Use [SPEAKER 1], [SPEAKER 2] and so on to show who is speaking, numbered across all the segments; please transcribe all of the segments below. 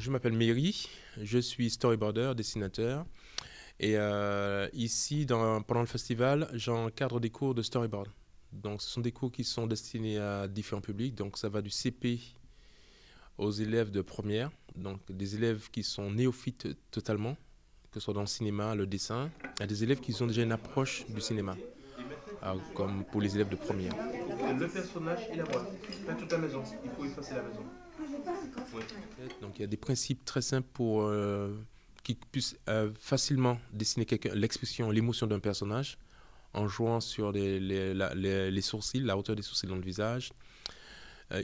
[SPEAKER 1] Je m'appelle Méry, je suis storyboarder, dessinateur. Et ici, pendant le festival, j'encadre des cours de storyboard. Donc, ce sont des cours qui sont destinés à différents publics. Donc, ça va du CP aux élèves de première. Donc, des élèves qui sont néophytes totalement, que ce soit dans le cinéma, le dessin, à des élèves qui ont déjà une approche du cinéma, comme pour les élèves de première.
[SPEAKER 2] Le personnage et la boîte. Pas toute la maison. Il faut effacer la maison. Oui.
[SPEAKER 1] Donc, il y a des principes très simples pour qu'ils puissent facilement dessiner l'expression, l'émotion d'un personnage en jouant sur les sourcils, la hauteur des sourcils dans le visage.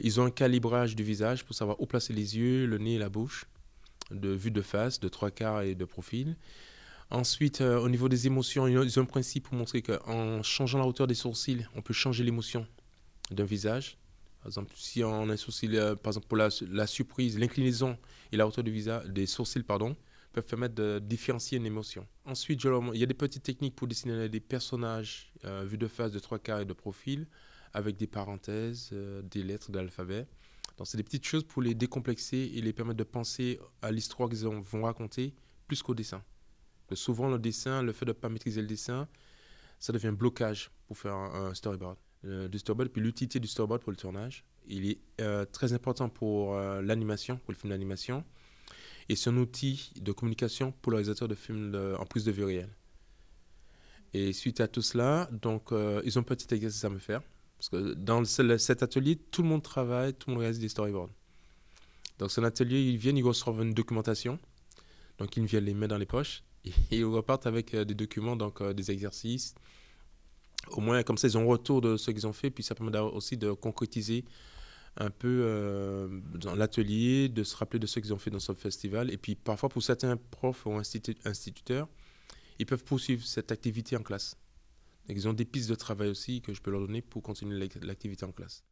[SPEAKER 1] Ils ont un calibrage du visage pour savoir où placer les yeux, le nez et la bouche, de vue de face, de trois quarts et de profil. Ensuite, au niveau des émotions, ils ont un principe pour montrer qu'en changeant la hauteur des sourcils, on peut changer l'émotion d'un visage. Par exemple, si on a un sourcil, par exemple pour la surprise, l'inclinaison et la hauteur des sourcils, peuvent permettre de différencier une émotion. Ensuite, il y a des petites techniques pour dessiner des personnages vus de face, de trois quarts et de profil, avec des parenthèses, des lettres de l'alphabet. Donc, c'est des petites choses pour les décomplexer et les permettre de penser à l'histoire qu'ils vont raconter plus qu'au dessin. Parce que souvent, le dessin, le fait de ne pas maîtriser le dessin, ça devient un blocage pour faire un storyboard. Du storyboard, puis l'utilité du storyboard pour le tournage, il est très important pour l'animation, pour le film d'animation, et c'est un outil de communication pour le réalisateur de films en prise de vue réelle. Et suite à tout cela, donc, ils ont un petit exercice à me faire. Parce que dans cet atelier, tout le monde travaille, tout le monde réalise des storyboards. Donc, c'est un atelier, ils viennent, ils reçoivent une documentation. Donc, ils viennent les mettre dans les poches. Et ils repartent avec des documents, donc des exercices. Au moins, comme ça, ils ont un retour de ce qu'ils ont fait. Puis, ça permet aussi de concrétiser un peu dans l'atelier, de se rappeler de ce qu'ils ont fait dans ce festival. Et puis, parfois, pour certains profs ou instituteurs, ils peuvent poursuivre cette activité en classe. Donc, ils ont des pistes de travail aussi que je peux leur donner pour continuer l'activité en classe.